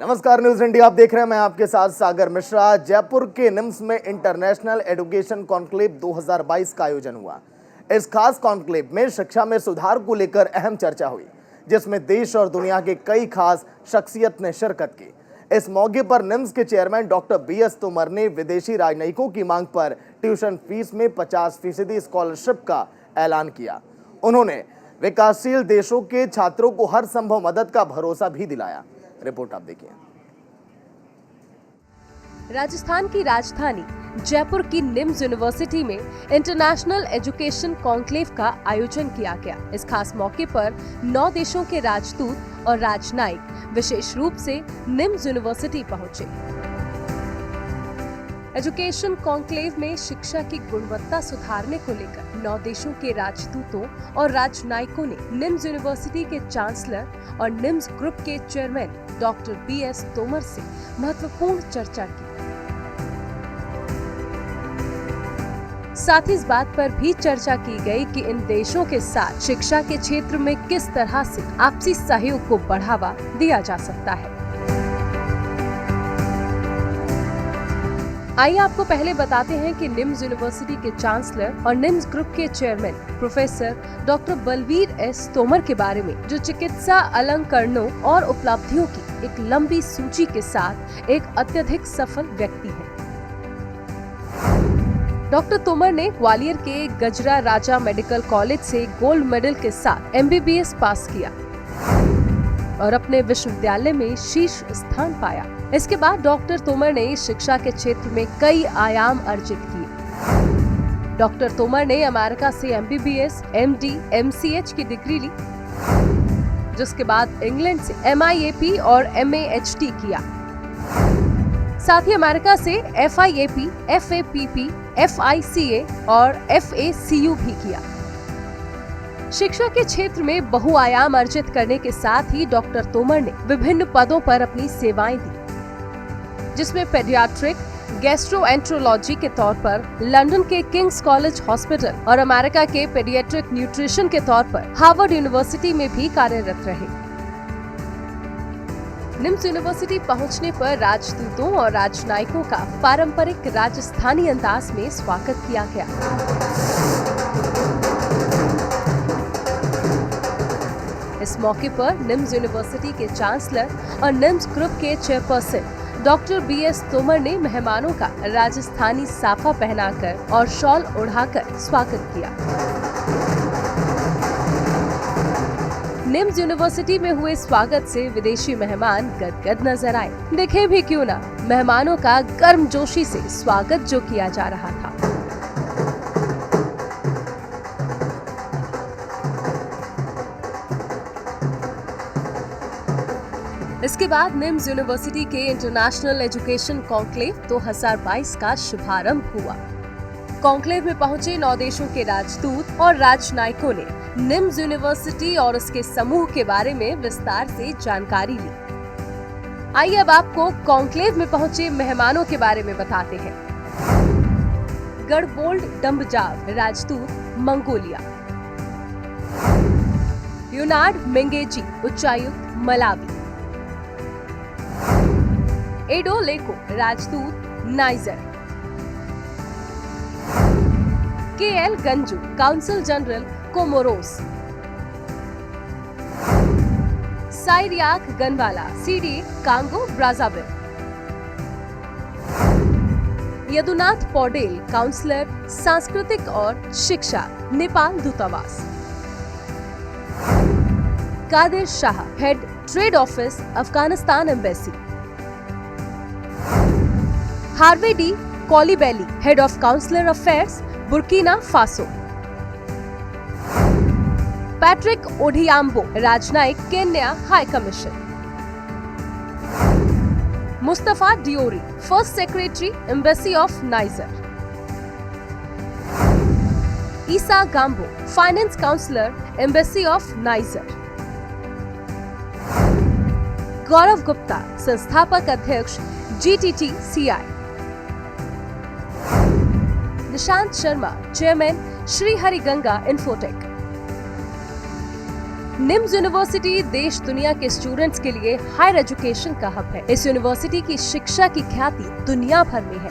नमस्कार, news India आप देख रहे हैं। मैं आपके साथ सागर मिश्रा। जयपुर के निम्स में इंटरनेशनल एजुकेशन कॉन्क्लेव 2022 का आयोजन हुआ। इस खास कॉन्क्लेव में शिक्षा में सुधार को लेकर अहम चर्चा हुई, जिसमें देश और दुनिया के कई खास शख्सियत ने शिरकत की। इस मौके पर निम्स के चेयरमैन डॉक्टर BS तोमर ने विदेशी राजनयिकों की मांग पर ट्यूशन फीस में 50% स्कॉलरशिप का ऐलान किया। उन्होंने विकासशील देशों के छात्रों को हर संभव मदद का भरोसा भी दिलाया। रिपोर्ट आप देखिए। राजस्थान की राजधानी जयपुर की निम्स यूनिवर्सिटी में इंटरनेशनल एजुकेशन कॉन्क्लेव का आयोजन किया गया। इस खास मौके पर 9 देशों के राजदूत और राजनयिक विशेष रूप से निम्स यूनिवर्सिटी पहुंचे। एजुकेशन कॉन्क्लेव में शिक्षा की गुणवत्ता सुधारने को लेकर 9 देशों के राजदूतों और राजनयिकों ने निम्स यूनिवर्सिटी के चांसलर और निम्स ग्रुप के चेयरमैन डॉक्टर BS तोमर से महत्वपूर्ण चर्चा की। साथ ही इस बात पर भी चर्चा की गई कि इन देशों के साथ शिक्षा के क्षेत्र में किस तरह से आपसी सहयोग को बढ़ावा दिया जा सकता है। आइए आपको पहले बताते हैं कि निम्स यूनिवर्सिटी के चांसलर और निम्स ग्रुप के chairman professor doctor Balveer S Tomar के बारे में, जो चिकित्सा अलंकरणों और उपलब्धियों की एक लंबी सूची के साथ एक अत्यधिक सफल व्यक्ति हैं। डॉक्टर तोमर ने ग्वालियर के गजरा राजा मेडिकल कॉलेज से गोल्ड मेडल के साथ MBBS पास किया और अपने विश्वविद्यालय में शीर्ष स्थान पाया। इसके बाद डॉक्टर तोमर ने शिक्षा के क्षेत्र में कई आयाम अर्जित किए। डॉक्टर तोमर ने अमेरिका से MBBS, MD, MCH की डिग्री ली, जिसके बाद इंग्लैंड से MIAP और MAHT किया। साथ ही अमेरिका से FIAP, FAPP, FICA और FACU भी किया। शिक्षा के क्षेत्र में बहुआयाम अर्जित करने के साथ ही डॉक्टर तोमर ने विभिन्न पदों पर अपनी सेवाएं दी, जिसमें पेडियाट्रिक गैस्ट्रोएंट्रोलॉजी के तौर पर लंदन के किंग्स कॉलेज हॉस्पिटल और अमेरिका के पेडियाट्रिक न्यूट्रिशन के तौर पर हार्वर्ड यूनिवर्सिटी में भी कार्यरत रहे। निम्स यूनिवर्सिटी पहुंचने पर राजदूतों और राजनयिकों का पारंपरिक राजस्थानी अंदाज में स्वागत किया गया। इस मौके पर निम्स यूनिवर्सिटी के चांसलर और निम्स ग्रुप के चेयरपर्सन डॉक्टर BS तोमर ने मेहमानों का राजस्थानी साफा पहनाकर और शॉल ओढ़ाकर स्वागत किया। निम्स यूनिवर्सिटी में हुए स्वागत से विदेशी मेहमान गदगद नजर आए। देखे भी क्यों ना, मेहमानों का गर्मजोशी से स्वागत जो किया जा रहा था। इसके बाद निम्स यूनिवर्सिटी के इंटरनेशनल एजुकेशन कॉन्क्लेव 2022 का शुभारंभ हुआ। कॉन्क्लेव में पहुंचे 9 देशों के राजदूत और राजनयिकों ने निम्स यूनिवर्सिटी और उसके समूह के बारे में विस्तार से जानकारी ली। आइए अब आपको कॉन्क्लेव में पहुंचे मेहमानों के बारे में बताते हैं। गढ़बोल्ड डम्बजाव, राजदूत मंगोलिया। यूनार्ड मेंगेजी, उच्चायुक्त मलावी। एडो लेको, राजदूत Niger. KL Ganju, council general Comoros. Cyriac Gonwala, CD Congo Brazzaville. Yadunath Poudel, counsellor सांस्कृतिक और शिक्षा, नेपाल दूतावास। Kadir Shah, head trade office, Afghanistan embassy. Harvey D Coulibaly, head of counsellor affairs, Burkina Faso. Patrick Odhiambo, राजनयिक, Kenya high commission. Mustafa Diori, first secretary, embassy of Niger. Issa Gambo, finance counsellor, embassy of Niger. Gaurav Gupta, संस्थापक अध्यक्ष, GTTCI। Nishant Sharma, chairman, Shri Hariganga infotech. NIMS university देश दुनिया के students के लिए higher education का hub है। इस यूनिवर्सिटी की शिक्षा की ख्याति दुनिया भर में है।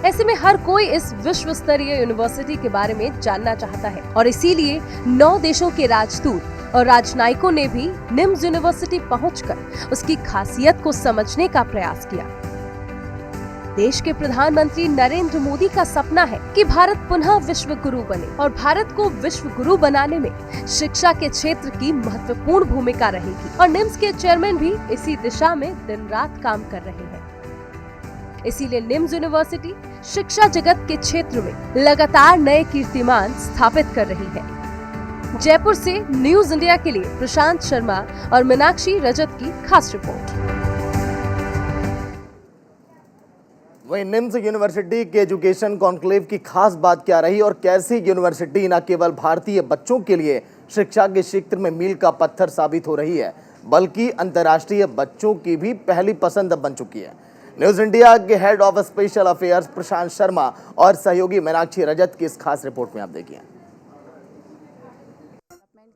ऐसे में हर कोई इस विश्व स्तरीय यूनिवर्सिटी के बारे में जानना चाहता है और इसीलिए 9 देशों के राजदूत और राजनयिकों ने भी निम्स यूनिवर्सिटी पहुंचकर उसकी खासियत को समझने का प्रयास किया। देश के प्रधानमंत्री नरेंद्र मोदी का सपना है कि भारत पुनः विश्व गुरु बने और भारत को विश्व गुरु बनाने में शिक्षा के क्षेत्र की महत्वपूर्ण भूमिका रहेगी और निम्स के चेयरमैन भी इसी दिशा में दिन रात काम कर रहे हैं। इसीलिए निम्स यूनिवर्सिटी शिक्षा जगत के क्षेत्र में लगातार नए कीर्तिमान स्थापित कर रही है। जयपुर से न्यूज इंडिया के लिए प्रशांत शर्मा और मीनाक्षी रजत की खास रिपोर्ट। वहीं निम्स यूनिवर्सिटी के एजुकेशन कॉन्क्लेव की खास बात क्या रही और कैसी यूनिवर्सिटी न केवल भारतीय बच्चों के लिए शिक्षा के क्षेत्र में मील का पत्थर साबित हो रही है, बल्कि अंतर्राष्ट्रीय बच्चों की भी पहली पसंद बन चुकी है। न्यूज इंडिया के हेड ऑफ स्पेशल अफेयर्स प्रशांत शर्मा और सहयोगी मीनाक्षी रजत की इस खास रिपोर्ट में आप देखिए।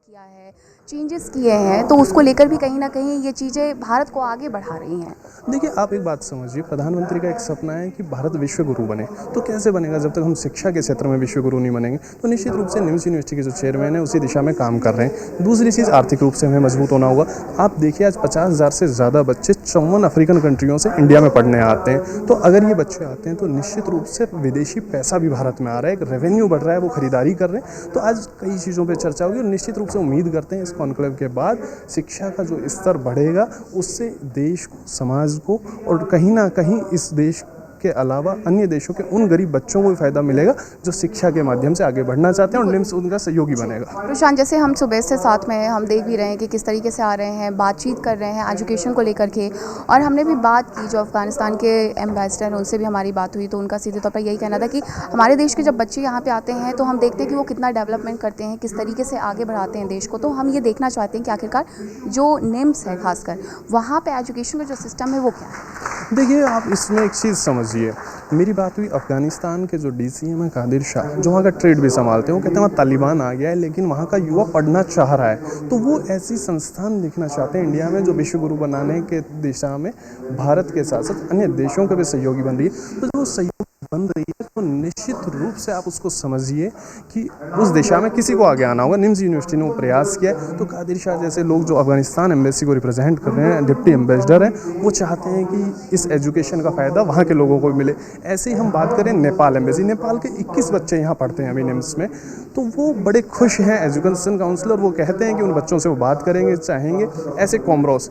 किया है, चेंजेस किए हैं, तो उसको लेकर भी कहीं ना कहीं ये चीज़ें भारत को आगे बढ़ा रही हैं। देखिए, आप एक बात समझिए, प्रधानमंत्री का एक सपना है कि भारत विश्व गुरु बने। तो कैसे बनेगा जब तक हम शिक्षा के क्षेत्र में विश्व गुरु नहीं बनेंगे। तो निश्चित रूप से निम्स यूनिवर्सिटी के जो चेयरमैन है उसी दिशा में काम कर रहे हैं। दूसरी चीज़, आर्थिक रूप से हमें मजबूत होना होगा। आप देखिए, आज 50,000 से ज़्यादा बच्चे 54 अफ्रीकन कंट्रियों से इंडिया में पढ़ने आते हैं। तो अगर ये बच्चे आते हैं तो निश्चित रूप से विदेशी पैसा भी भारत में आ रहा है, एक रेवेन्यू बढ़ रहा है, वो खरीदारी कर रहे हैं। तो आज कई चीज़ों पर चर्चा होगी और निश्चित रूप से उम्मीद करते हैं इस कॉन्क्लेव के बाद शिक्षा का जो स्तर बढ़ेगा उससे देश को, समाज को और कहीं ना कहीं इस देश के अलावा अन्य देशों के उन गरीब बच्चों को भी फायदा मिलेगा जो शिक्षा के माध्यम से आगे बढ़ना चाहते हैं और निम्स उनका सहयोगी बनेगा। प्रशांत, जैसे हम सुबह से साथ में हम देख भी रहे हैं कि किस तरीके से आ रहे हैं, बातचीत कर रहे हैं एजुकेशन को लेकर के, और हमने भी बात की जो अफगानिस्तान के एम्बेसडर हैं उनसे भी हमारी बात हुई, तो उनका सीधे तौर पर यही कहना था कि हमारे देश के जब बच्चे यहाँ पे आते हैं तो हम देखते हैं कि वो कितना डेवलपमेंट करते हैं, किस तरीके से आगे बढ़ाते हैं देश को। तो हम ये देखना चाहते हैं कि आखिरकार जो निम्स है खासकर वहाँ पर एजुकेशन का जो सिस्टम है वो क्या है। देखिए, आप इसमें एक चीज़ समझिए, मेरी बात हुई अफगानिस्तान के जो DCM है कादिर शाह, जो वहाँ का ट्रेड भी संभालते हैं, वो कहते हैं वहाँ तालिबान आ गया है लेकिन वहाँ का युवा पढ़ना चाह रहा है। तो वो ऐसी संस्थान देखना चाहते हैं इंडिया में जो विश्व गुरु बनाने के दिशा में भारत के साथ साथ अन्य देशों के भी सहयोगी बन रही है। तो जो सहयोगी बन रही है तो निश्चित रूप से आप उसको समझिए कि उस दिशा में किसी को आगे आना होगा। निम्स यूनिवर्सिटी ने वो प्रयास किया है। तो कादिर शाह जैसे लोग जो अफगानिस्तान एम्बेसी को रिप्रेजेंट कर रहे हैं, डिप्टी एम्बेसडर हैं, वो चाहते हैं कि इस एजुकेशन का फ़ायदा वहाँ के लोगों को मिले। ऐसे ही हम बात करें नेपाल एम्बेसी, नेपाल के 21 बच्चे यहाँ पढ़ते हैं अभी निम्स में, तो वो बड़े खुश हैं। एजुकेशन काउंसलर वो कहते हैं कि उन बच्चों से वो बात करेंगे, चाहेंगे। ऐसे कोमरोस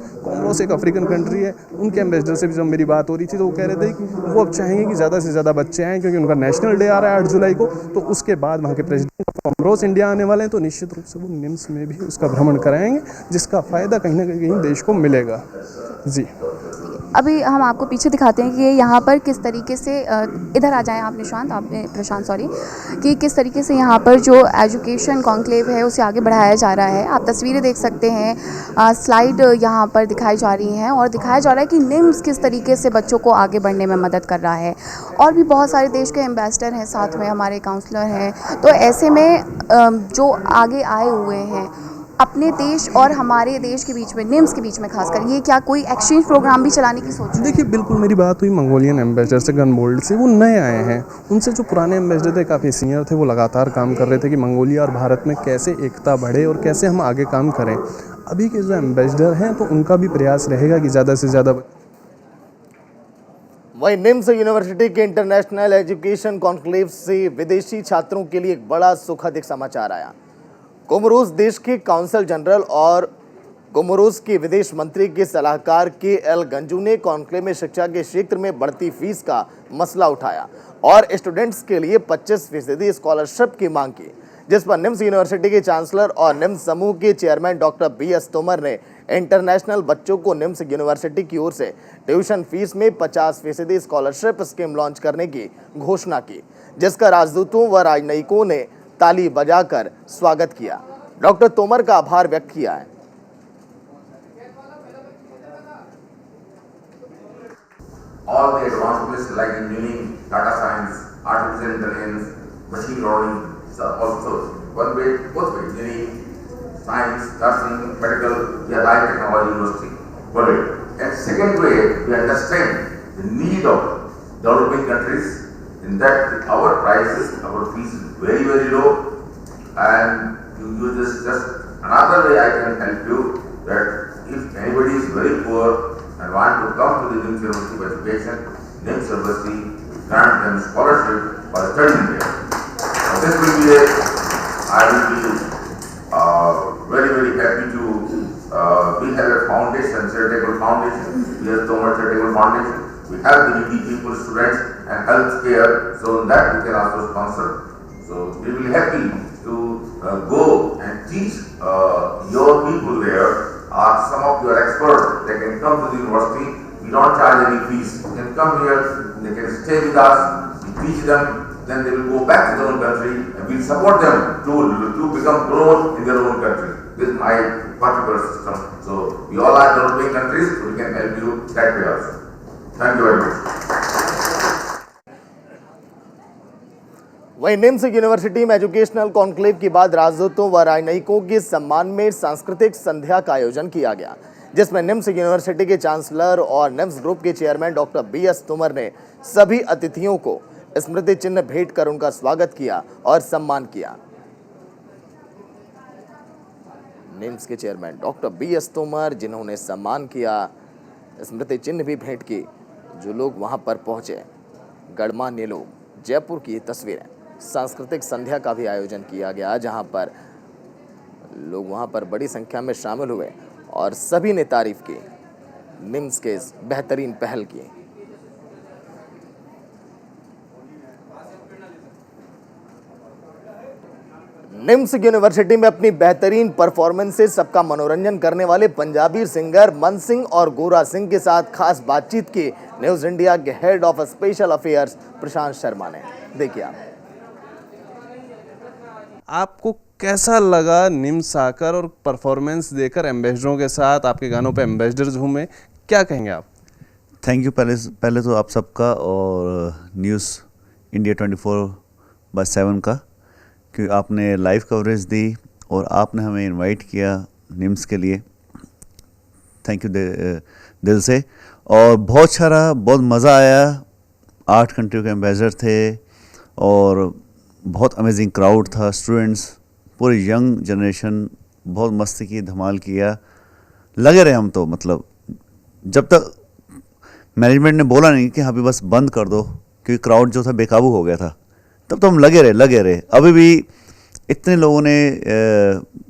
एक अफ्रीकन कंट्री है, उनके एम्बेसडर से भी जब मेरी बात हो रही थी तो वो कह रहे थे कि वो अब चाहेंगे कि ज़्यादा से ज़्यादा बच्चे आएँ क्योंकि उनका नेशनल डे आ रहा है 8 जुलाई को। तो उसके बाद वहाँ के प्रेसिडेंट कोमरोस इंडिया आने वाले हैं, तो निश्चित रूप से वो निम्स में भी उसका भ्रमण कराएंगे जिसका फ़ायदा कहीं ना कहीं देश को मिलेगा। जी, अभी हम आपको पीछे दिखाते हैं कि यहाँ पर किस तरीके से इधर आ जाएं आप प्रशांत सॉरी, कि किस तरीके से यहाँ पर जो एजुकेशन कॉन्क्लेव है उसे आगे बढ़ाया जा रहा है। आप तस्वीरें देख सकते हैं, स्लाइड यहाँ पर दिखाई जा रही हैं और दिखाया जा रहा है कि निम्स किस तरीके से बच्चों को आगे बढ़ने में मदद कर रहा है। और भी बहुत सारे देश के एम्बेसडर हैं, साथ में हमारे काउंसलर हैं। तो ऐसे में जो आगे आए हुए हैं अपने देश और हमारे देश के बीच में, निम्स के बीच में खासकर, ये क्या कोई एक्सचेंज प्रोग्राम भी चलाने की सोच? देखिए, बिल्कुल मेरी बात हुई मंगोलियन एम्बेसडर से, गनबोल्ड से। वो नए आए हैं, उनसे जो पुराने एम्बेसडर थे काफ़ी सीनियर थे, वो लगातार काम कर रहे थे कि मंगोलिया और भारत में कैसे एकता बढ़े और कैसे हम आगे काम करें। अभी के जो एम्बेसडर हैं तो उनका भी प्रयास रहेगा कि ज़्यादा से ज़्यादा। वहीं निम्स यूनिवर्सिटी के इंटरनेशनल एजुकेशन कॉन्क्लेव से विदेशी छात्रों के लिए एक बड़ा सुखद समाचार आया। कोमोरोस देश के काउंसल जनरल और कोमोरोस के विदेश मंत्री के सलाहकार KL गंजू ने कॉन्क्लेव में शिक्षा के क्षेत्र में बढ़ती फीस का मसला उठाया और स्टूडेंट्स के लिए 25% स्कॉलरशिप की मांग की, जिस पर निम्स यूनिवर्सिटी के चांसलर और निम्स समूह के चेयरमैन डॉक्टर BS तोमर ने इंटरनेशनल बच्चों को निम्स यूनिवर्सिटी की ओर से ट्यूशन फीस में 50% स्कॉलरशिप स्कीम लॉन्च करने की घोषणा की, जिसका राजदूतों व राजनयिकों ने ताली बजाकर स्वागत किया। डॉक्टर तोमर का आभार व्यक्त किया है। All the advanced fields like engineering, data science, artificial intelligence, machine learning is also one way, both ways. Engineering, science, nursing, medical, we are high technology university. One way. And second way, we understand the need of developing countries. In that, our prices, our fees is very, very low. And you use this just another way I can help you, that if anybody is very poor and want to come to the NIMS University for education, NIMS University grant them scholarship for studying there. Now this will be I will be very, very happy to, we have a foundation, charitable foundation, we have Tomar Charitable Foundation, we have the needy people, students and health care, so that we can also sponsor. So we will be happy to go and teach your people there, or some of your experts. They can come to the university. We don't charge any fees. They can come here. They can stay with us. We teach them. Then they will go back to their own country, and we will support them to become grown in their own country. This is my particular system. So we all are developing countries, so we can help you that way also. Thank you very much. वहीं NIMS university में educational conclave के बाद राजदूतों व राजनयिकों के सम्मान में सांस्कृतिक संध्या का आयोजन किया गया, जिसमें निम्स यूनिवर्सिटी के चांसलर और निम्स ग्रुप के चेयरमैन डॉक्टर BS तोमर ने सभी अतिथियों को स्मृति चिन्ह भेंट कर उनका स्वागत किया और सम्मान किया। निम्स के चेयरमैन डॉक्टर BS तोमर, जिन्होंने सम्मान किया, स्मृति चिन्ह भी भेंट की। जो लोग वहां पर पहुंचे, गणमान्य लोग, जयपुर की तस्वीरें। सांस्कृतिक संध्या का भी आयोजन किया गया, जहां पर लोग वहां पर बड़ी संख्या में शामिल हुए और सभी ने तारीफ की निम्स के इस बेहतरीन पहल की। निम्स यूनिवर्सिटी में अपनी बेहतरीन परफॉर्मेंस से सबका मनोरंजन करने वाले पंजाबी सिंगर मन सिंह और गोरा सिंह के साथ खास बातचीत की न्यूज इंडिया के हेड ऑफ स्पेशल अफेयर्स प्रशांत शर्मा ने। देखिए आपको कैसा लगा निम्स आकर और परफॉर्मेंस देकर एम्बेसडरों के साथ आपके गानों पे एम्बेसडर्स घूमे, क्या कहेंगे आप? थैंक यू पहले तो आप सबका और न्यूज़ इंडिया 24/7 का, कि आपने लाइव कवरेज दी और आपने हमें इनवाइट किया निम्स के लिए। थैंक यू दिल से। और बहुत अच्छा रहा, बहुत मज़ा आया। 8 कंट्रियों के एम्बेसडर थे और बहुत अमेजिंग क्राउड था, स्टूडेंट्स, पूरी यंग जनरेशन, बहुत मस्ती की, धमाल किया, लगे रहे हम तो। मतलब जब तक मैनेजमेंट ने बोला नहीं कि अभी बस बंद कर दो, क्योंकि क्राउड जो था बेकाबू हो गया था, तब तो हम लगे रहे। अभी भी इतने लोगों ने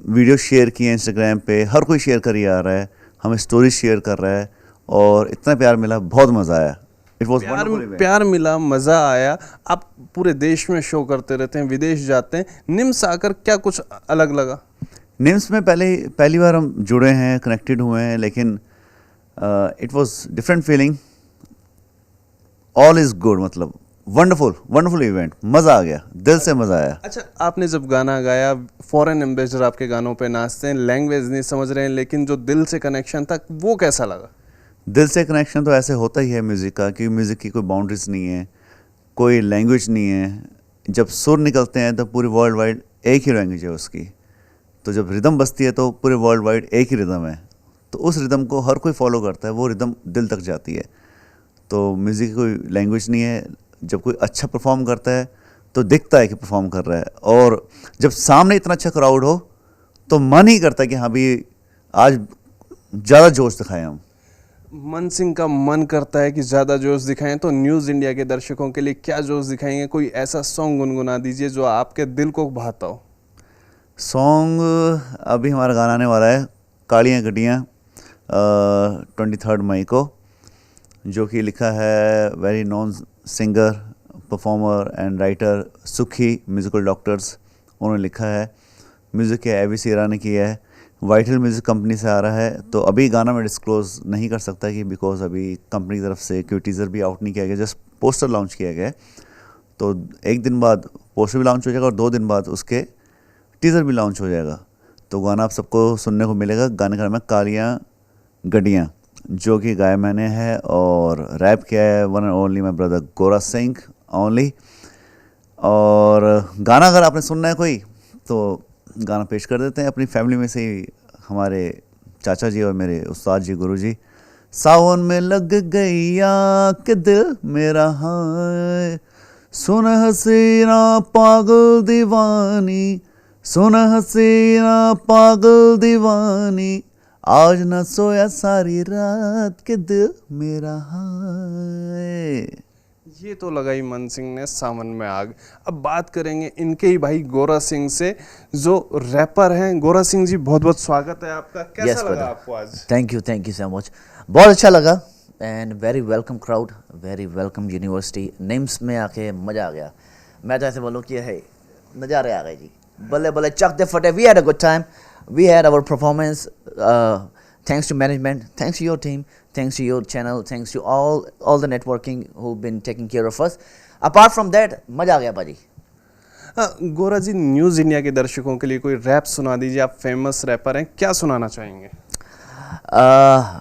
वीडियो शेयर किए इंस्टाग्राम पे, हर कोई शेयर कर ही आ रहा है, हमें स्टोरी शेयर कर रहा है और इतना प्यार मिला, बहुत मज़ा आया। इट वॉज प्यार मिला, मज़ा आया। आप पूरे देश में शो करते रहते हैं, विदेश जाते हैं, निम्स आकर क्या कुछ अलग लगा? निम्स में पहली बार हम जुड़े हैं, कनेक्टेड हुए हैं, लेकिन it was different feeling. All is good, मतलब वंडरफुल इवेंट, मज़ा आ गया, दिल से मज़ा आया। अच्छा, आपने जब गाना गाया, फॉरेन एम्बेसडर आपके गानों पे नाचते हैं, लैंग्वेज नहीं समझ रहे हैं, लेकिन जो दिल से कनेक्शन था वो कैसा लगा? दिल से कनेक्शन तो ऐसे होता ही है म्यूज़िक का, क्योंकि म्यूज़िक की कोई बाउंड्रीज नहीं है, कोई लैंग्वेज नहीं है। जब सुर निकलते हैं तो पूरी वर्ल्ड वाइड एक ही लैंग्वेज है उसकी, तो जब रिदम बजती है तो पूरे वर्ल्ड वाइड एक ही रिदम है, तो उस रिदम को हर कोई फॉलो करता है, वो रिदम दिल तक जाती है। तो म्यूज़िक की कोई लैंग्वेज नहीं है। जब कोई अच्छा परफॉर्म करता है तो दिखता है कि परफॉर्म कर रहा है, और जब सामने इतना अच्छा क्राउड हो तो मन ही करता है कि हाँ भी आज ज़्यादा जोश दिखाएं हम। मन सिंह का मन करता है कि ज़्यादा जोश दिखाएं, तो न्यूज़ इंडिया के दर्शकों के लिए क्या जोश दिखाएंगे? कोई ऐसा सॉन्ग गुनगुना दीजिए जो आपके दिल को भाता हो। सॉन्ग अभी हमारा गाना आने वाला है, कालियाँ गड्डियाँ, 23 मई को, जो कि लिखा है very non singer, performer and writer सुखी म्यूज़िकल डॉक्टर्स, उन्होंने लिखा है। म्यूज़िक है ABC ईरा ने किया है, वाइटल म्यूज़िक कंपनी से आ रहा है। तो अभी गाना मैं डिस्क्लोज़ नहीं कर सकता कि बिकॉज अभी कंपनी की तरफ से कोई टीज़र भी आउट नहीं किया गया, जस्ट पोस्टर लॉन्च किया गया है। तो 1 दिन बाद पोस्टर भी लॉन्च हो जाएगा और 2 दिन बाद उसके टीज़र भी लॉन्च हो जाएगा। तो गाना आप सबको सुनने को मिलेगा। गाने का नाम है कालियाँ गड्डियाँ, जो कि गाया मैंने है और रैप किया है one and only my brother गोरा सिंह ओनली। और गाना अगर आपने सुनना है कोई तो गाना पेश कर देते हैं अपनी फैमिली में से ही, हमारे चाचा जी और मेरे उस्ताद जी, गुरु जी। सावन में लग गई के दिल मेरा है, सुन हसीना पागल दीवानी, सुन हसीना पागल दीवानी, आज न सोया सारी रात के दिल मेरा है। ये तो लगाई मन सिंह ने सावन में आग। अब बात करेंगे इनके ही भाई गोरा सिंह से, जो रैपर हैं। गोरा सिंह जी, बहुत बहुत स्वागत है आपका। कैसा लगा आपको आज? Thank you so much. बहुत अच्छा लगा and very welcome crowd, very welcome university. NIMS में आके मज़ा आ गया। मैं तो ऐसे बोलूँ कि है नज़ारे आ गए जी, बल्ले बल्ले चकते फटे। We had a good time, we had our performance, thanks to management, thanks to your team, thanks to your channel, thanks to all the networking who've been taking care of us. Apart from that, मजा आ गया भाजी। गोरा जी, news India के दर्शकों के लिए कोई rap सुना दीजिए। आप फेमस रैपर हैं, क्या सुनाना चाहेंगे?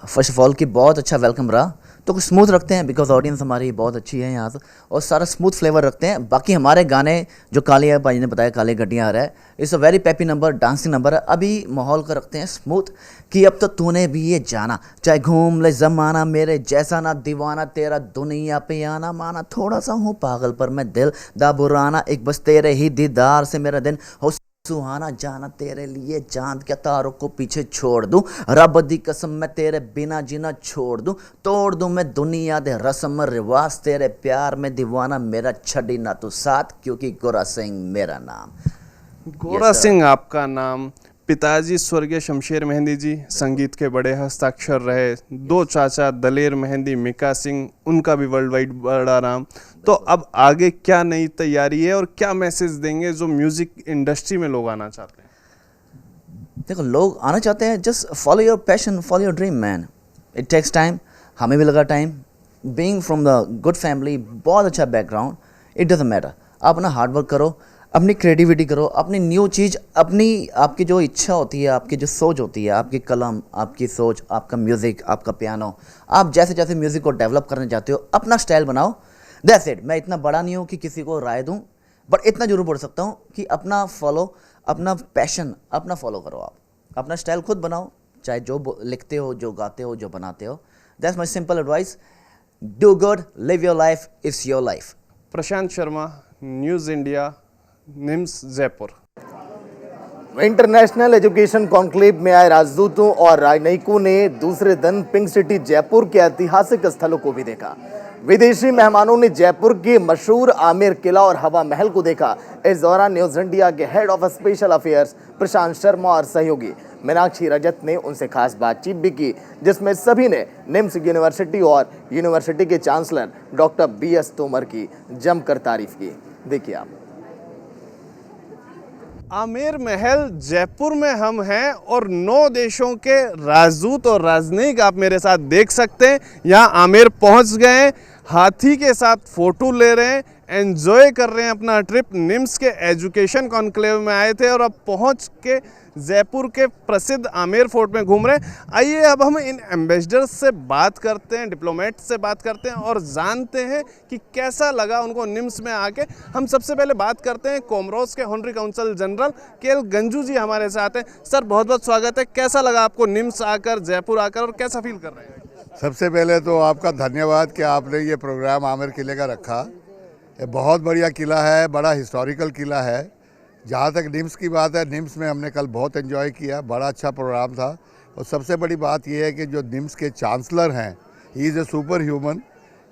फर्स्ट ऑफ ऑल कि बहुत अच्छा वेलकम रहा, तो कुछ स्मूथ रखते हैं बिकॉज ऑडियंस हमारी बहुत अच्छी है यहाँ से, और सारा स्मूथ फ्लेवर रखते हैं। बाकी हमारे गाने जो कालिया भाई ने बताया, काले गड्डियाँ आ रहा है, it's a very pappy number, dancing number है। अभी माहौल का रखते हैं स्मूथ कि अब तो तूने भी ये जाना, चाहे घूम ले ज़माना, मेरे जैसा ना दीवाना, तेरा दुनिया पे आना माना, थोड़ा सा हूँ पागल पर मैं दिल दा बुराना, एक बस तेरे ही दीदार से मेरा दिन हो सुहाना, जाना तेरे लिए चांद क्या तारों को पीछे छोड़ दूं, रब दी कसम मैं तेरे बिना जीना छोड़ दूं, तोड़ दूं मैं दुनिया दे रस्म रिवाज, तेरे प्यार में दीवाना, मेरा छड़ी ना तू साथ, क्योंकि गोरा सिंह मेरा नाम। गोरा सिंह आपका नाम। पिताजी स्वर्गीय शमशेर मेहंदी जी संगीत के बड़े हस्ताक्षर रहे। दो चाचा दलेर मेहंदी, मिका सिंह, उनका भी वर्ल्ड वाइड बड़ा नाम। तो अब आगे क्या नई तैयारी है और क्या मैसेज देंगे जो म्यूजिक इंडस्ट्री में लोग आना चाहते हैं? देखो, लोग आना चाहते हैं, just follow your passion, follow your dream man. It takes time, हमें भी लगा time. Being from the good family, बहुत अच्छा बैकग्राउंड, इट डजंट मैटर। आप अपना हार्ड वर्क करो, अपनी क्रिएटिविटी करो, अपनी न्यू चीज़, अपनी आपकी जो इच्छा होती है, आपकी जो सोच होती है, आपकी कलम, आपकी सोच, आपका म्यूज़िक, आपका पियानो, आप जैसे जैसे म्यूज़िक को डेवलप करना चाहते हो, अपना स्टाइल बनाओ। That's it. मैं इतना बड़ा नहीं हूँ कि किसी को राय दूँ, बट इतना जरूर बोल सकता हूँ कि अपना फॉलो, अपना पैशन अपना फॉलो करो। आप अपना स्टाइल खुद बनाओ, चाहे जो लिखते हो, जो गाते हो, जो बनाते हो। That's my simple advice. Do good, live your life, it's your life. Prashant Sharma, news India, NIMS, Jaipur. International education conclave में आए राजदूतों और राजनयिकों ने दूसरे दिन पिंक सिटी जयपुर के ऐतिहासिक स्थलों को भी देखा। विदेशी मेहमानों ने जयपुर के मशहूर आमेर किला और हवा महल को देखा। इस दौरान न्यूज इंडिया के हेड ऑफ स्पेशल अफेयर्स प्रशांत शर्मा और सहयोगी मीनाक्षी रजत ने उनसे खास बातचीत भी की, जिसमें सभी ने निम्स यूनिवर्सिटी और यूनिवर्सिटी के चांसलर डॉक्टर BS तोमर की जमकर तारीफ की। देखिए आप। आमेर महल जयपुर में हम हैं और 9 देशों के राजदूत और राजनयिक आप मेरे साथ देख सकते हैं। यहाँ आमेर पहुँच गए, हाथी के साथ फोटो ले रहे हैं, एंजॉय कर रहे हैं अपना ट्रिप। निम्स के एजुकेशन कॉन्क्लेव में आए थे और अब पहुँच के जयपुर के प्रसिद्ध आमेर फोर्ट में घूम रहे हैं। आइए अब हम इन एम्बेसडर्स से बात करते हैं, डिप्लोमेट से बात करते हैं और जानते हैं कि कैसा लगा उनको निम्स में आके। हम सबसे पहले बात करते हैं कोमरोस के honorary consul general KL Ganju ji हमारे साथ हैं। सर, बहुत बहुत स्वागत है। कैसा लगा आपको निम्स आकर, जयपुर आकर, और कैसा फील कर रहे हैं? सबसे पहले तो आपका धन्यवाद कि आपने ये प्रोग्राम आमेर किले का रखा। ये बहुत बढ़िया किला है, बड़ा हिस्टोरिकल किला है। जहाँ तक निम्स की बात है, निम्स में हमने कल बहुत एंजॉय किया, बड़ा अच्छा प्रोग्राम था। और सबसे बड़ी बात यह है कि जो निम्स के चांसलर हैं, he is a super human,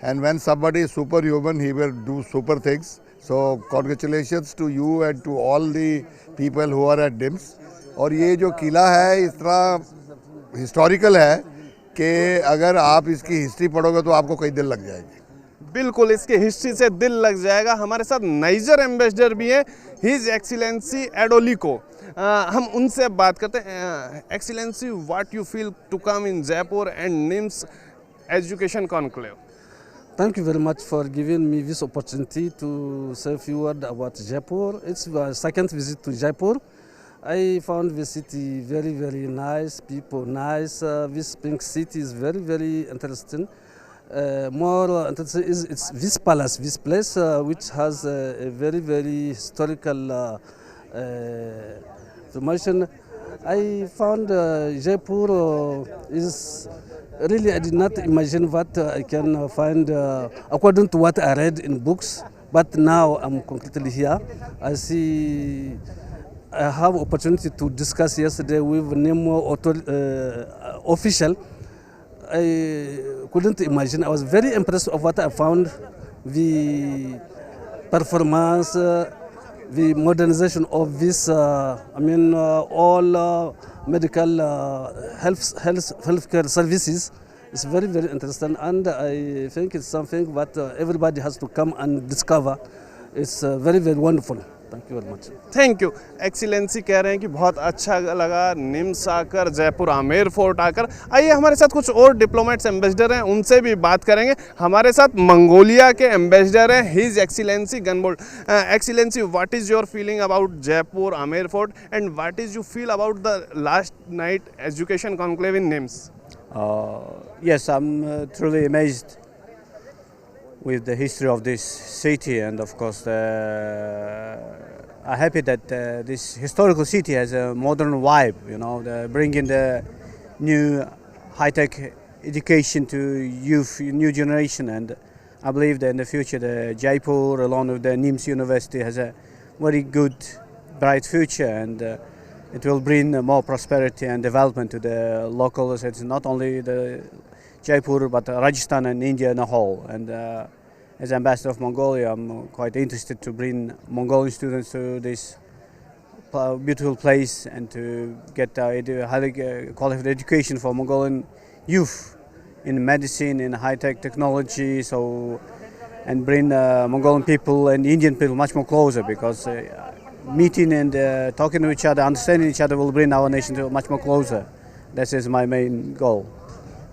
and when somebody is super human he will do super things. So congratulations to you and to all the people who are at NIMS. और ये जो किला है इतना हिस्टोरिकल है कि अगर आप इसकी हिस्ट्री पढ़ोगे तो आपको कई दिन लग जाएगी। बिल्कुल, इसकी हिस्ट्री से दिल लग जाएगा। हमारे साथ नाइजर एम्बेसडर भी हैं, हिज एक्सीलेंसी एडोलिको। हम उनसे बात करते हैं। Excellency, what you feel to come in Jaipur and NIMS education conclave? Thank you very much for giving me this opportunity to say a few words about Jaipur. It's my second visit to Jaipur. I found the city very nice, people nice. This pink city is very interesting. more interesting is it's this palace, this place, which has a very, very historical information. I found Jaipur is really, I did not imagine what I can find according to what I read in books, but now I'm completely here. I see. I have opportunity to discuss yesterday with Nemo official. I couldn't imagine. I was very impressed of what I found, the performance, the modernization of this. All medical healthcare services. It's very, very interesting, and I think it's something that everybody has to come and discover. It's very, very wonderful. Thank you very much. Thank you excellency कह रहे हैं कि बहुत अच्छा लगा निम्स आकर, Jaipur Amer fort आकर। आइए हमारे साथ कुछ और डिप्लोमेट्स एम्बेसडर हैं, उनसे भी बात करेंगे। हमारे साथ मंगोलिया के एम्बेसडर हैं his excellency Ganbold. Excellency, what is your feeling about Jaipur Amer fort and what is you feel about the last night education conclave in NIMS? Yes, I'm truly amazed with the history of this city, and of course I'm happy that this historical city has a modern vibe, you know, bringing the new high-tech education to youth, new generation, and I believe that in the future the Jaipur along with the NIMS University has a very good, bright future, and it will bring more prosperity and development to the locals. It's not only the Jaipur but Rajasthan and India in a whole. And as ambassador of Mongolia, I'm quite interested to bring Mongolian students to this beautiful place and to get highly qualified education for Mongolian youth in medicine, in high-tech technology, and bring Mongolian people and Indian people much more closer, because meeting and talking to each other, understanding each other will bring our nation to much more closer. That is my main goal.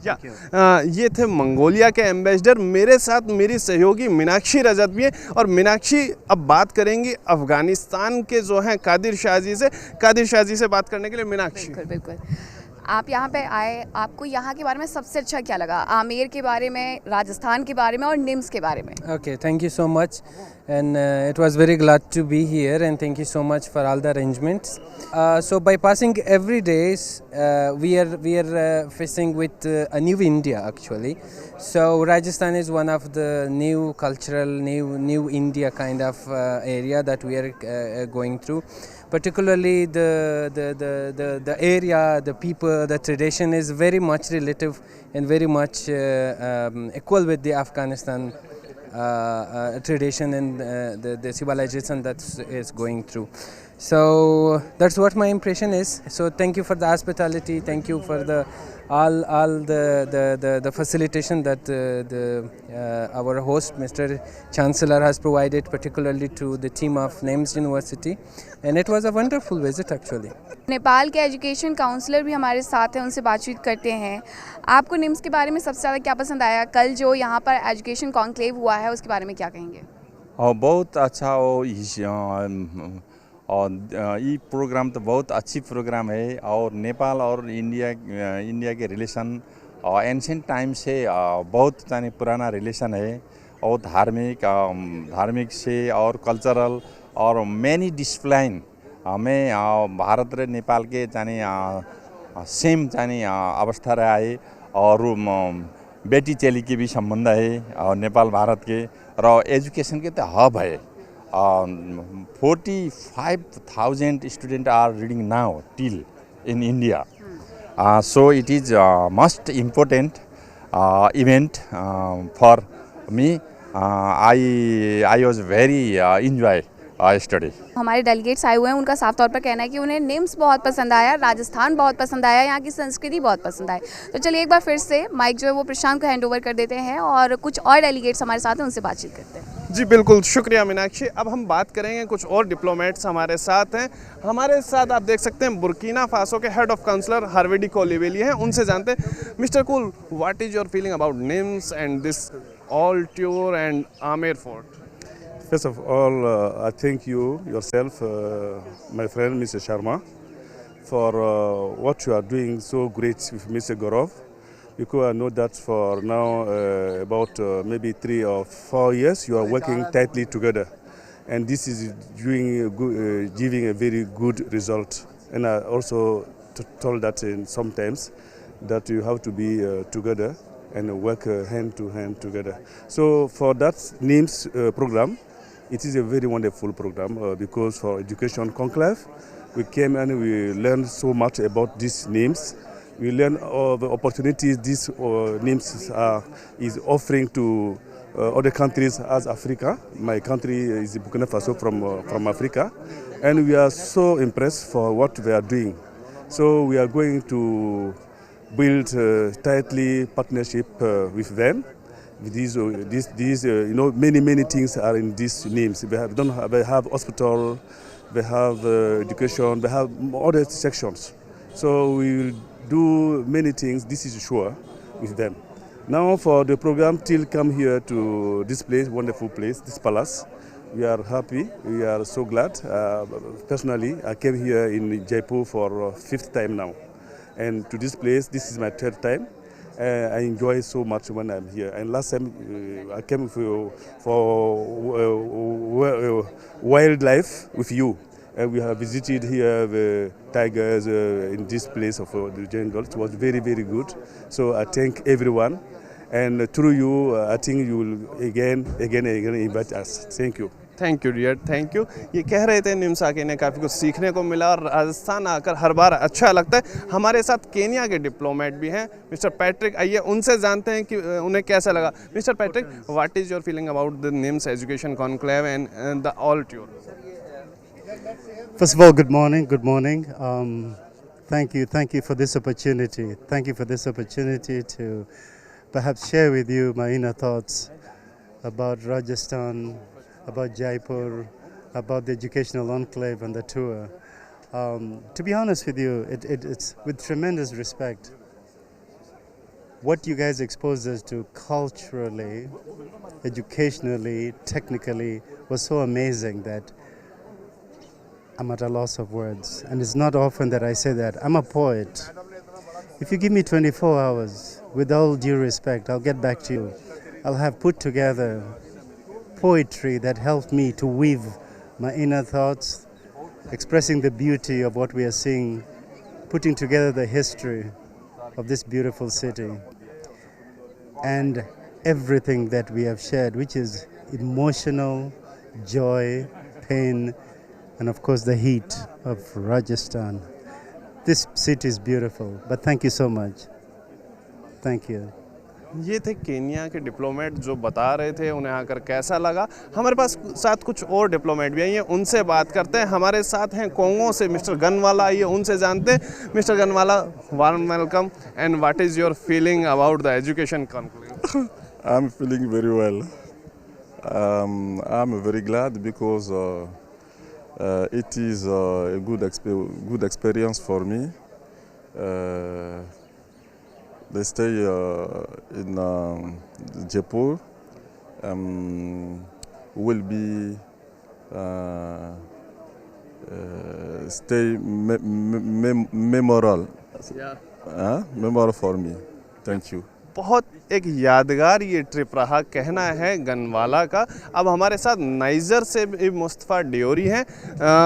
ये थे Mongolia के ambassador. मेरे साथ मेरी सहयोगी मीनाक्षी रजत भी है, और मीनाक्षी अब बात करेंगी अफ़गानिस्तान के जो हैं कादिर शाह जी से। कादिर शाह जी से बात करने के लिए मीनाक्षी। बिल्कुल बिल्कुल। आप यहाँ पे आए, आपको यहाँ के बारे में सबसे अच्छा क्या लगा? आमेर के बारे में, राजस्थान के बारे में और निम्स के बारे में? Okay, thank you so much, and it was very glad to be here, and thank you so much for all the arrangements. So by passing every day, we are facing with a new India actually. So Rajasthan is one of the new cultural, new India kind of area that we are going through. Particularly the area, the people, the tradition is very much relative and very much equal with the Afghanistan tradition and the civilization that is going through. So that's what my impression is. So thank you for the hospitality. Thank you for the all the facilitation that our host, Mr. Chancellor, has provided, particularly to the team of NIMS University, and it was a wonderful visit actually. Nepal के education counsellor भी हमारे साथ हैं, उनसे बातचीत करते हैं। आपको निम्स के बारे में सबसे ज़्यादा क्या पसंद आया? कल जो यहाँ पर एजुकेशन कॉन्क्लेव हुआ है उसके बारे में क्या कहेंगे? बहुत अच्छा और ये प्रोग्राम तो बहुत अच्छी प्रोग्राम है, और नेपाल और इंडिया के रिलेशन एंशिएंट टाइम से बहुत पुराना रिलेशन है, और धार्मिक से और कल्चरल और मैनी डिसिप्लिन में भारत र नेपाल के सेम अवस्था रहा है, और बेटी चेली के भी संबंध है, और नेपाल भारत के र एजुकेशन के तो हब है। 45,000 students are reading now till in India. So it is most important event for me. I was very enjoy study. हमारे डेलीगेट्स आए हुए हैं, उनका साफ तौर पर कहना है कि उन्हें निम्स बहुत पसंद आया, राजस्थान बहुत पसंद आया, यहाँ की संस्कृति बहुत पसंद आई। तो चलिए एक बार फिर से माइक जो है वो प्रशांत को हैंड ओवर कर देते हैं, और कुछ और डेलीगेट्स हमारे साथ हैं, उनसे बातचीत करते हैं। जी बिल्कुल, शुक्रिया मीनाक्षी। अब हम बात करेंगे, कुछ और डिप्लोमेट्स हमारे साथ हैं। हमारे साथ आप देख सकते हैं बुर्किना फासो के हेड ऑफ काउंसलर हार्वेडी कोलिवेली हैं, उनसे जानते हैं। Mister cool, what is your feeling about NIMS and this all tour and Amer fort? First of all, I thank you yourself, my friend Mr. Sharma, for what you are doing so great with Mr. Gorov. because I know that for now about maybe 3 or 4 years you are working tightly together, and this is giving a very good result. And I also told that sometimes that you have to be together and work hand to hand together. So for that NIMS program, it is a very wonderful program because for Education Conclave, we came and we learned so much about these NIMS. We learn all the opportunities this NIMS is offering to other countries as Africa. My country is Burkina Faso from Africa, and we are so impressed for what they are doing. So we are going to build tightly partnership with them. These many things are in these NIMS. They have hospital, they have education, they have other sections. So we will do many things, this is sure, with them. Now for the program till come here to this place, wonderful place, this palace. We are happy, we are so glad. Personally, I came here in Jaipur for 5th time now. And to this place, this is my 3rd time. I enjoy so much when I'm here. And last time I came for wildlife with you. And we have visited here the tigers in this place of the jungle. It was very, very good. So I thank everyone. And through you, I think you will again invite us. Thank you. Thank you dear, thank you. ये कह रहे थे निम्स आके इन्हें काफ़ी कुछ सीखने को मिला और राजस्थान आकर हर बार अच्छा लगता है। हमारे साथ केनिया के डिप्लोमेट भी हैं, मिस्टर पैट्रिक। आइए उनसे जानते हैं कि उन्हें कैसा लगा। Mister Patrick, what is your feeling about the NIMS education conclave and the all tour? First of all, good morning. Good morning. Thank you for this opportunity. Thank you for this opportunity to perhaps share with you my inner thoughts about Rajasthan, about Jaipur, about the educational enclave and the tour. To be honest with you, it's with tremendous respect. What you guys exposed us to culturally, educationally, technically was so amazing that I'm at a loss of words. And it's not often that I say that. I'm a poet. If you give me 24 hours, with all due respect, I'll get back to you. I'll have put together poetry that helped me to weave my inner thoughts, expressing the beauty of what we are seeing, putting together the history of this beautiful city, and everything that we have shared, which is emotional, joy, pain, and of course the heat of Rajasthan. This city is beautiful, but thank you so much. Thank you. ये थे Kenya के diplomat जो बता रहे थे उन्हें आकर कैसा लगा। हमारे पास साथ कुछ और डिप्लोमेट भी हैं, उनसे बात करते हैं। हमारे साथ हैं कोंगो से मिस्टर गनवाला, आइए उनसे जानते हैं। Mister Gonwala, warm welcome and what is your feeling about the education conclave? I am feeling very well. I am very glad because it is a good experience for me. They stay in Jaipur. Will be stay memorable. Memorable for me. Thank you. बहुत एक यादगार ये trip रहा, कहना है गनवाला का। अब हमारे साथ नाइजर से भी मुस्तफ़ा डियोरी हैं।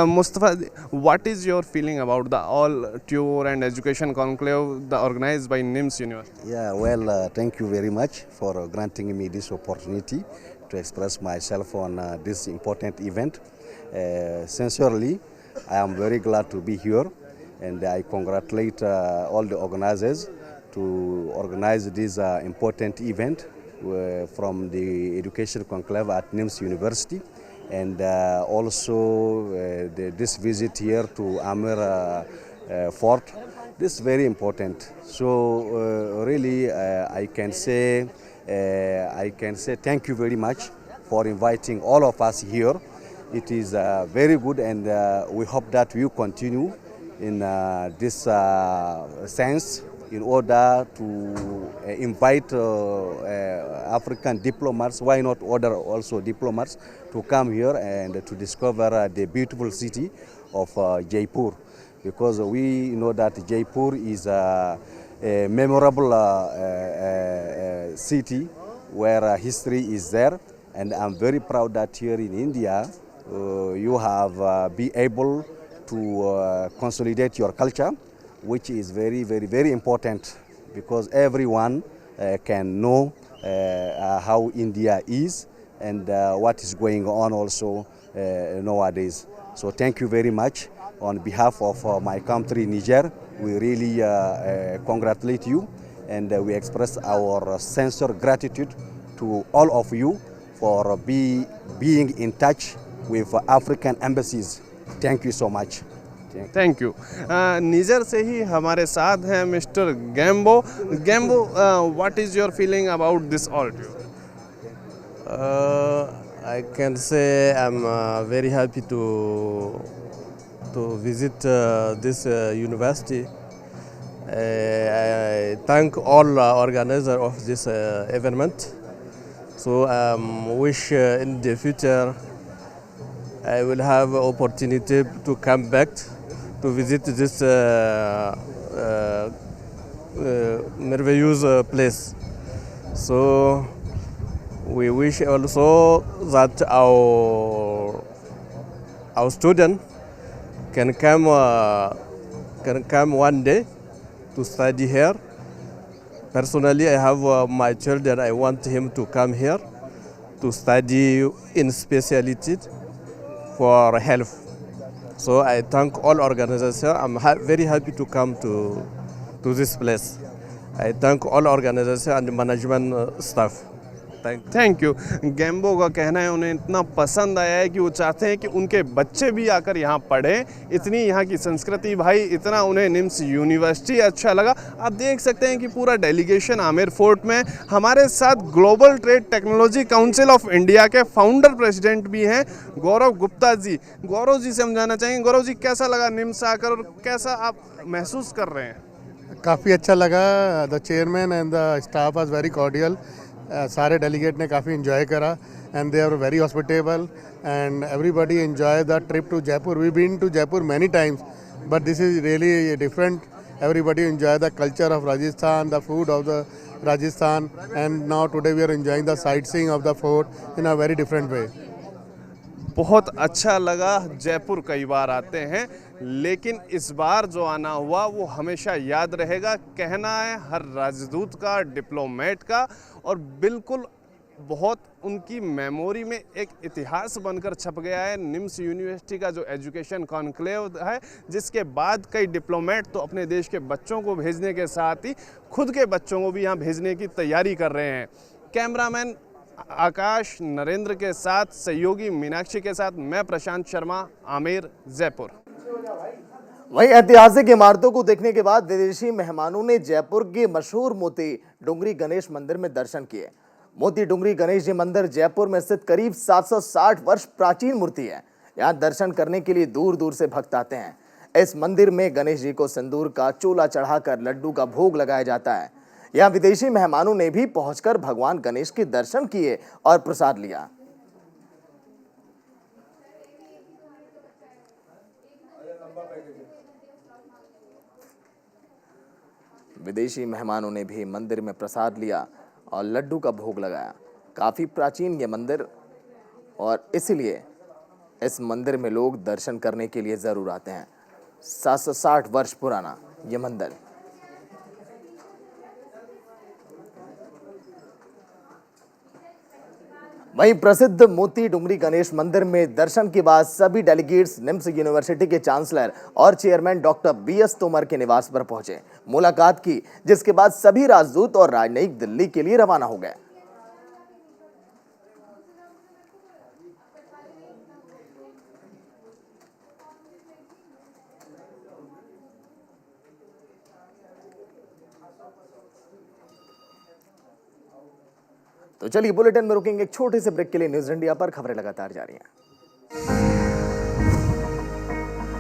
Mustafa, what is your feeling about the all tour and education conclave the organised by NIMS university? Yeah, well, thank you very much for granting me this opportunity to express myself on this important event. Sincerely, I am very glad to be here, and I congratulate all the organizers to organize this important event from the Education Conclave at NIMS University, and also this visit here to Amir Fort. This is very important. So really, I can say thank you very much for inviting all of us here. It is very good, and we hope that you continue in this sense, in order to invite African diplomats, why not other also diplomats, to come here and to discover the beautiful city of Jaipur, because we know that Jaipur is a memorable city where history is there, and I'm very proud that here in India you have been able to consolidate your culture, which is very important, because everyone can know how India is and what is going on also nowadays. So thank you very much. On behalf of my country, Niger, we really congratulate you, and we express our sincere gratitude to all of you for being in touch with African embassies. Thank you so much. Thank you. Niger से ही हमारे साथ हैं mister Gambo. Gambo, what is your feeling about this audio? I can say I'm very happy to visit this university. I thank all organizers of this event. So wish in the future I will have opportunity to come back to visit this marvelous place. So we wish also that our student can come one day to study here. Personally, I have my children. I want him to come here to study in specialty for health. So I thank all organizations. I'm very happy to come to this place. I thank all organizations and management staff. Thank you. Gambo का कहना है उन्हें इतना पसंद आया है कि वो चाहते हैं कि उनके बच्चे भी आकर यहाँ पढ़ें। इतनी यहाँ की संस्कृति भाई, इतना उन्हें निम्स यूनिवर्सिटी अच्छा लगा। आप देख सकते हैं कि पूरा डेलीगेशन आमेर फोर्ट में। हमारे साथ global trade technology council of India के फाउंडर प्रेसिडेंट भी हैं गौरव गुप्ता जी। गौरव जी से हम जानना चाहेंगे, गौरव जी कैसा लगा निम्स आकर और कैसा आप महसूस कर रहे हैं? काफ़ी अच्छा लगा। The chairman and the staff was very cordial. सारे डेलीगेट ने काफ़ी इन्जॉय करा and they are very hospitable and everybody enjoy the trip to Jaipur. We been to Jaipur many times but this is really different. Everybody enjoy the culture of Rajasthan, the food of the Rajasthan, and now today we are enjoying the sightseeing of the fort in a very different way. बहुत अच्छा लगा। जयपुर कई बार आते हैं लेकिन इस बार जो आना हुआ वो हमेशा याद रहेगा। कहना है हर राजदूत का, डिप्लोमेट का, और बिल्कुल बहुत उनकी मेमोरी में एक इतिहास बनकर छप गया है निम्स यूनिवर्सिटी का जो एजुकेशन कॉन्क्लेव है, जिसके बाद कई डिप्लोमेट तो अपने देश के बच्चों को भेजने के साथ ही खुद के बच्चों को भी यहाँ भेजने की तैयारी कर रहे हैं। कैमरामैन आकाश नरेंद्र के साथ, सहयोगी मीनाक्षी के साथ, मैं प्रशांत शर्मा, आमेर, जयपुर। वहीं ऐतिहासिक इमारतों को देखने के बाद विदेशी मेहमानों ने जयपुर के मशहूर मोती डुंगरी गणेश मंदिर में दर्शन किए। मोती डुंगरी गणेश जी मंदिर जयपुर में स्थित करीब 760 वर्ष प्राचीन मूर्ति है। यहाँ दर्शन करने के लिए दूर दूर से भक्त आते हैं। इस मंदिर में गणेश जी को सिंदूर का चोला चढ़ाकर लड्डू का भोग लगाया जाता है। यहाँ विदेशी मेहमानों ने भी पहुंचकर भगवान गणेश के दर्शन किए और प्रसाद लिया। विदेशी मेहमानों ने भी मंदिर में प्रसाद लिया और लड्डू का भोग लगाया। काफी प्राचीन ये मंदिर और इसलिए इस मंदिर में लोग दर्शन करने के लिए जरूर आते हैं। 760 वर्ष पुराना ये मंदिर। वहीं प्रसिद्ध मोती डुंगरी गणेश मंदिर में दर्शन के बाद सभी डेलीगेट्स निम्स यूनिवर्सिटी के चांसलर और चेयरमैन डॉक्टर BS तोमर के निवास पर पहुंचे, मुलाकात की, जिसके बाद सभी राजदूत और राजनयिक दिल्ली के लिए रवाना हो गए। तो चलिए बुलेटिन में रुकेंगे एक छोटे से ब्रेक के लिए। न्यूज़ इंडिया पर खबरें लगातार जारी हैं।